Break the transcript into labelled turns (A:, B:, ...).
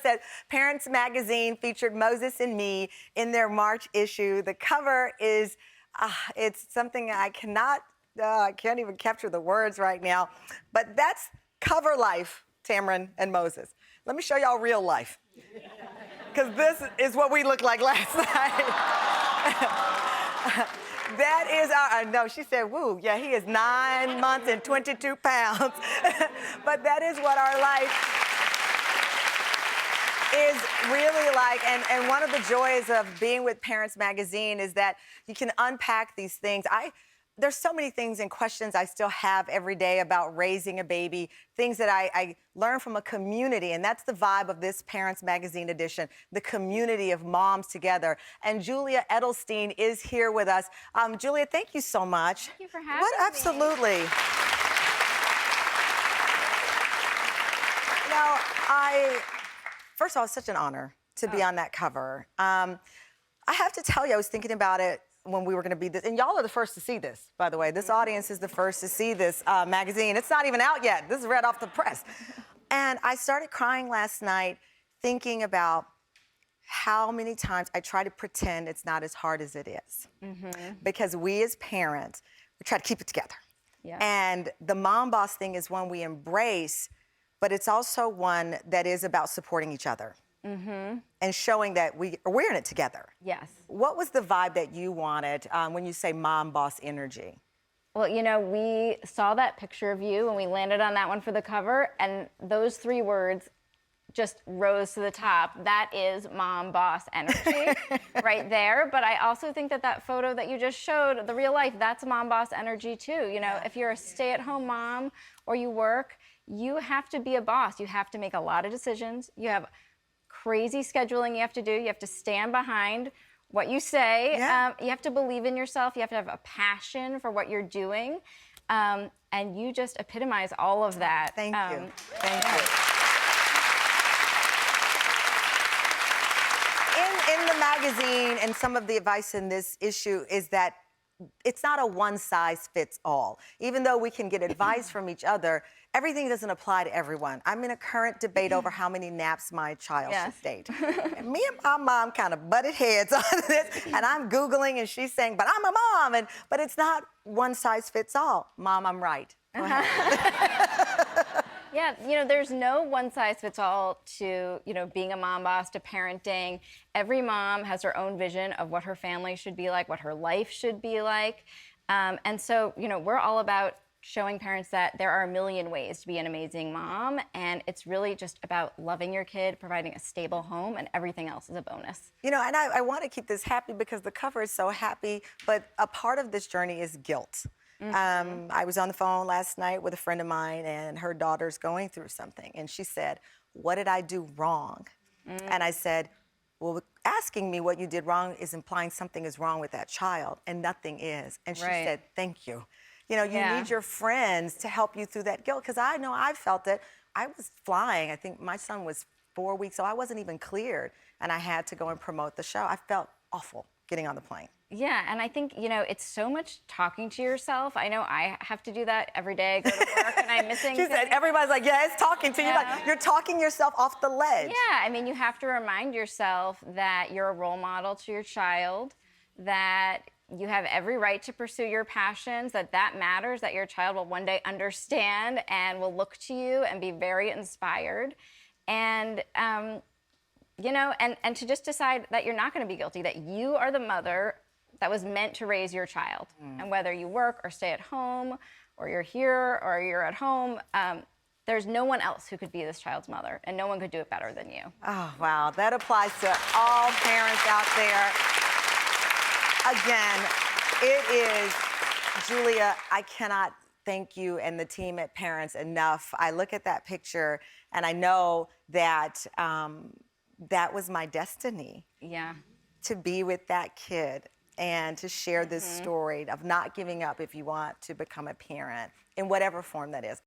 A: said, Parents Magazine featured Moses and me in their March issue. The cover is, it's something I can't even capture the words right now, but that's cover life, Tamron and Moses. Let me show y'all real life, because this is what we looked like last night. That is our, no, she said, woo, yeah, he is 9 months and 22 pounds. But that is what our life is really like. And one of the joys of being with Parents Magazine is that you can unpack these things. There's so many things and questions I still have every day about raising a baby, things that I learn from a community, and that's the vibe of this Parents Magazine edition, the community of moms together. And Julia Edelstein is here with us. Julia, thank you so much.
B: Thank you for having me.
A: Absolutely. You know, first of all, it's such an honor to be on that cover. I have to tell you, I was thinking about it when we were going to be this, and y'all are the first to see this, by the way. This audience is the first to see this magazine. It's not even out yet. This is right off the press. And I started crying last night thinking about how many times I try to pretend it's not as hard as it is. Because we as parents, we try to keep it together.
B: Yeah.
A: And the mom boss thing is one we embrace, but it's also one that is about supporting each other. And showing that we're in it together.
B: Yes.
A: What was the vibe that you wanted when you say mom boss energy?
B: Well, you know, we saw that picture of you and we landed on that one for the cover, and those 3 words just rose to the top. That is mom boss energy right there. But I also think that that photo that you just showed, the real life, that's mom boss energy too. You know, if you're a stay-at-home mom or you work, you have to be a boss. You have to make a lot of decisions. You have crazy scheduling you have to do. You have to stand behind what you say. You have to believe in yourself. You have to have a passion for what you're doing. And you just epitomize all of that.
A: Thank you. Thank you. In the magazine, and some of the advice in this issue is that it's not a one-size-fits-all. Even though we can get advice from each other, everything doesn't apply to everyone. I'm in a current debate over how many naps my child should take. And me and my mom kind of butted heads on this, and I'm Googling, and she's saying, but I'm a mom, but it's not one-size-fits-all. Mom, I'm right. Go ahead.
B: Yeah, you know, there's no one-size-fits-all to, you know, being a mom boss, to parenting. Every mom has her own vision of what her family should be like, what her life should be like. And so, you know, we're all about showing parents that there are a million ways to be an amazing mom, and it's really just about loving your kid, providing a stable home, and everything else is a bonus.
A: You know, and I want to keep this happy because the cover is so happy, but a part of this journey is guilt. I was on the phone last night with a friend of mine, and her daughter's going through something, and she said, what did I do wrong? And I said, well, asking me what you did wrong is implying something is wrong with that child, and nothing is. And she said, thank you. You know, you need your friends to help you through that guilt, because I know I felt it. I was flying. I think my son was 4 weeks, so I wasn't even cleared, and I had to go and promote the show. I felt awful getting on the plane.
B: Yeah, and I think, you know, it's so much talking to yourself. I know I have to do that every day. I go to work and I'm missing
A: She said, everybody's like, yeah, it's talking to you. Like, you're talking yourself off the ledge.
B: Yeah, I mean, you have to remind yourself that you're a role model to your child, that you have every right to pursue your passions, that matters, that your child will one day understand and will look to you and be very inspired. And, you know, and to just decide that you're not going to be guilty, that you are the mother that was meant to raise your child. And whether you work or stay at home, or you're here or you're at home, there's no one else who could be this child's mother, and no one could do it better than you.
A: Oh, wow. That applies to all parents out there. Again, it is, Julia, I cannot thank you and the team at Parents enough. I look at that picture, and I know that that was my destiny.
B: Yeah.
A: To be with that kid and to share this story of not giving up if you want to become a parent in whatever form that is.